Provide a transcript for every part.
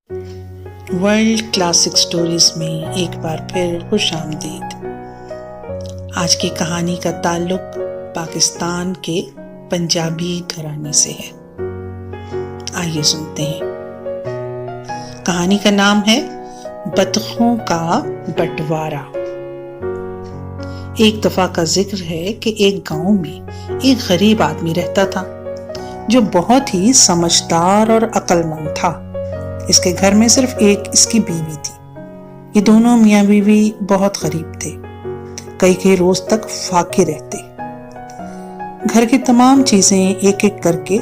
World classic stories में एक बार फिर खुश आमदीद। आज की कहानी का ताल्लुक पाकिस्तान के पंजाबी घराने से है। आइए सुनते हैं। कहानी का नाम है बतखों का बंटवारा। एक दफा का जिक्र है कि एक गांव में एक गरीब आदमी रहता था जो बहुत ही समझदार और अक्लमंद था। इसके घर में सिर्फ एक इसकी बीवी थी। ये दोनों मियाँ बीवी बहुत गरीब थे, कई रोज तक फाके रहते। घर की तमाम चीजें एक एक करके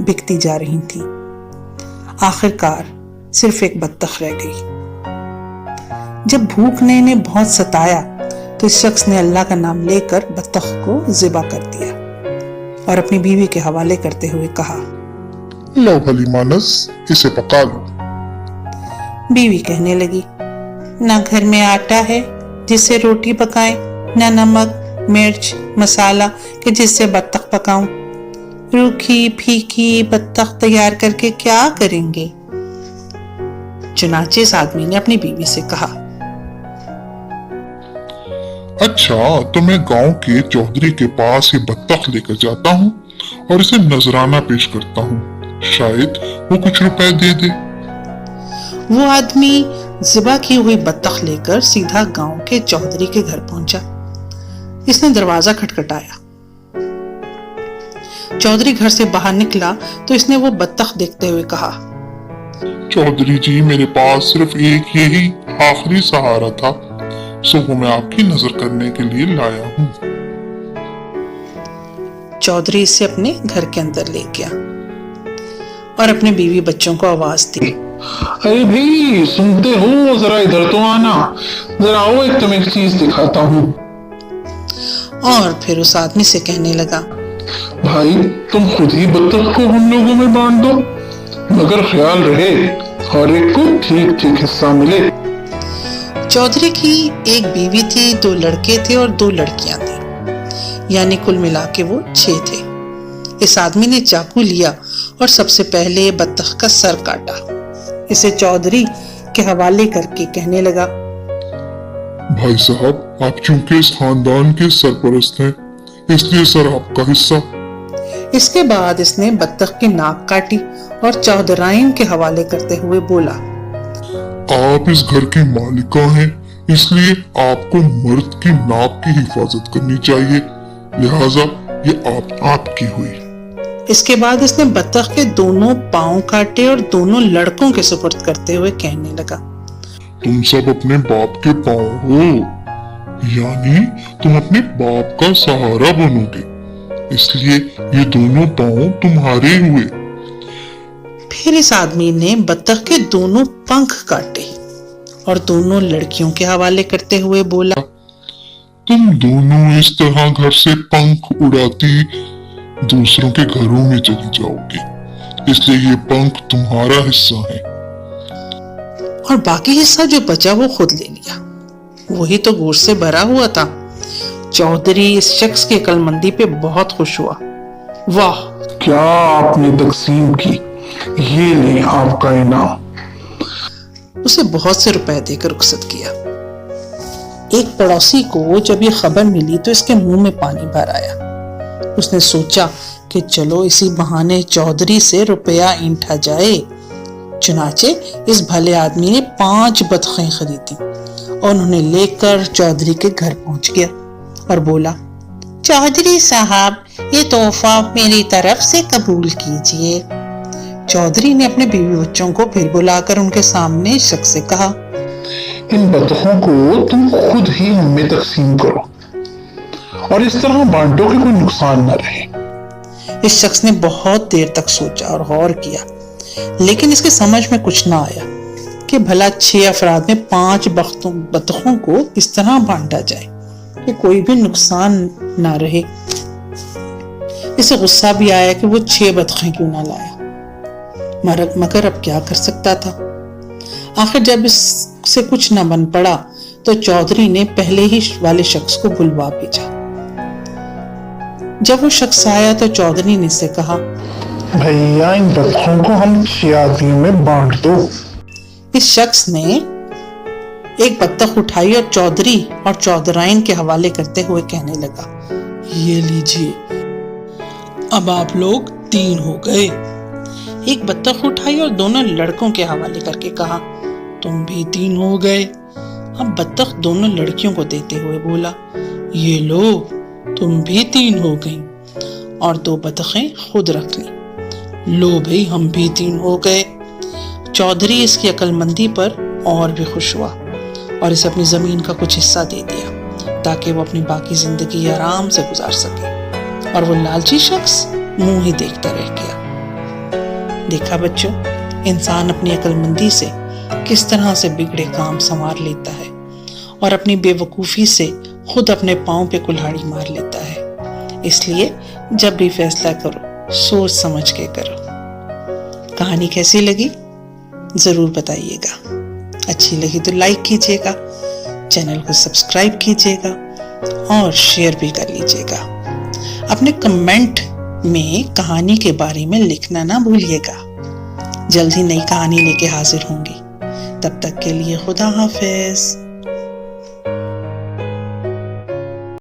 बिकती जा रही थी। आखिरकार सिर्फ एक बत्तख रह गई। जब भूख ने इन्हें बहुत सताया तो इस शख्स ने अल्लाह का नाम लेकर बत्तख को ज़िबा कर दिया और अपनी बीवी के हवाले करते हुए कहा, लो भली मानस, इसे पका लो। बीवी कहने लगी, ना घर में आटा है जिससे रोटी पकाएं, ना नमक मिर्च मसाला कि जिससे बत्तख पकाऊं। रूखी फीकी बत्तख तैयार करके क्या करेंगे। चुनाचे इस आदमी ने अपनी बीवी से कहा, अच्छा, तो मैं गांव के चौधरी के पास ये बत्तख लेकर जाता हूँ और इसे नजराना पेश करता हूँ, शायद वो कुछ रुपए दे दे। वो आदमी ज़िबा की हुई बत्तख लेकर सीधा गांव के चौधरी के घर पहुंचा। इसने दरवाजा खटखटाया। चौधरी घर से बाहर निकला तो इसने वो बत्तख देखते हुए कहा, चौधरी जी, मेरे पास सिर्फ एक यही आखिरी सहारा था, सो वो मैं आपकी नजर करने के लिए लाया हूँ। चौधरी इसे अपने घर के अंदर ले गया और अपने बीवी बच्चों को आवाज दी, अरे भाई, सुनते हो, जरा इधर तो आना, जरा आओ, एक तुम्हें एक चीज दिखाता हूँ। और फिर उस आदमी से कहने लगा, भाई, तुम खुद ही बत्तख को हम लोगों में बांट दो, मगर ख्याल रहे हर एक को ठीक ठीक हिस्सा मिले। चौधरी की एक बीवी थी, 2 लड़के थे और 2 लड़कियां थी, यानी कुल मिला के वो 6 थे। इस आदमी ने चाकू लिया और सबसे पहले बत्तख का सर काटा। इसे चौधरी के हवाले करके कहने लगा, भाई साहब, आप चूंकि इस खानदान के सरपरस्त हैं, इसलिए सर आपका हिस्सा। इसके बाद इसने बत्तख की नाक काटी और चौधराइन के हवाले करते हुए बोला, आप इस घर की मालिका हैं, इसलिए आपको मर्द की नाक की हिफाजत करनी चाहिए, लिहाजा ये आपकी हुई। इसके बाद इसने बत्तख के दोनों पांव काटे और दोनों लड़कों के सुपुर्द करते हुए कहने लगा, तुम सब अपने बाप के पांव हो, यानी तुम अपने बाप का सहारा बनोगे, इसलिए ये दोनों पांव तुम्हारे हुए। फिर इस आदमी ने बत्तख के दोनों पंख काटे और दोनों लड़कियों के हवाले करते हुए बोला, तुम दोनों इस तरह घर से पंख उड़ाती दूसरों के घरों में चली जाओगे, इसलिए ये पंख तुम्हारा हिस्सा है। और बाकी हिस्सा जो बचा वो खुद ले लिया। वही तो गोश्त से भरा हुआ था। चौधरी इस शख्स की अक्लमंदी पे बहुत खुश हुआ। वाह, क्या आपने तकसीम की, ये ले आपका इनाम। उसे बहुत से रुपए देकर रुखसत किया। एक पड़ोसी को जब ये खबर मिली तो इसके मुंह में पानी भर आया। उसने सोचा कि चलो इसी बहाने चौधरी से रुपया ईंठा जाए। चुनाचे इस भले आदमी ने 5 बतखें खरीदी और उन्हें लेकर चौधरी के घर पहुंच गया और बोला, चौधरी साहब, ये तोहफा मेरी तरफ से कबूल कीजिए। चौधरी ने अपने बीवी बच्चों को फिर बुलाकर उनके सामने शख्स से कहा, इन बतखों को तुम खुद ही हमें तकसीम करो और इस तरह बांटो कि कोई नुकसान न रहे। इस शख्स ने बहुत देर तक सोचा और गौर किया, लेकिन इसके समझ में कुछ ना आया कि भला 6 अफराद में 5 बतखों को इस तरह बांटा जाए कि कोई भी नुकसान ना रहे। इसे गुस्सा भी आया कि वो 6 बतखें क्यों ना लाया, मगर अब क्या कर सकता था। आखिर जब इससे कुछ न बन पड़ा तो चौधरी ने पहले ही वाले शख्स को बुलवा भेजा। जब वो शख्स आया तो चौधरी ने इससे कहा, भैया, इन बतखों को हम 6 आदमियों में बांट दो। इस शख्स ने एक बत्तख उठाई और चौधरी और चौधराइन के हवाले करते हुए कहने लगा, ये लीजिए, अब आप लोग 3 हो गए। एक बत्तख उठाई और दोनों लड़कों के हवाले करके कहा, तुम भी 3 हो गए। अब बत्तख दोनों लड़कियों को देते हुए बोला, ये लो, तुम भी 3 हो गई। और 2 बतखें खुद रख ली। लो भाई, हम भी 3 हो गए। चौधरी इसकी अक्लमंदी पर और भी खुश हुआ और इसे अपनी जमीन का कुछ हिस्सा दे दिया ताकि वो अपनी बाकी जिंदगी आराम से गुजार सके। और वो लालची शख्स मुंह ही देखता रह गया। देखा बच्चों, इंसान अपनी अक्लमंदी से किस तरह से बिगड़े काम संवार लेता है और अपनी बेवकूफ़ी से खुद अपने पाँव पे कुल्हाड़ी मार लेता है। इसलिए जब भी फैसला करो, सोच समझ के करो। कहानी कैसी लगी जरूर बताइएगा। अच्छी लगी तो लाइक कीजिएगा, चैनल को सब्सक्राइब कीजिएगा और शेयर भी कर लीजिएगा। अपने कमेंट में कहानी के बारे में लिखना ना भूलिएगा। जल्द ही नई कहानी लेके हाजिर होंगी। तब तक के लिए खुदा हाफिज।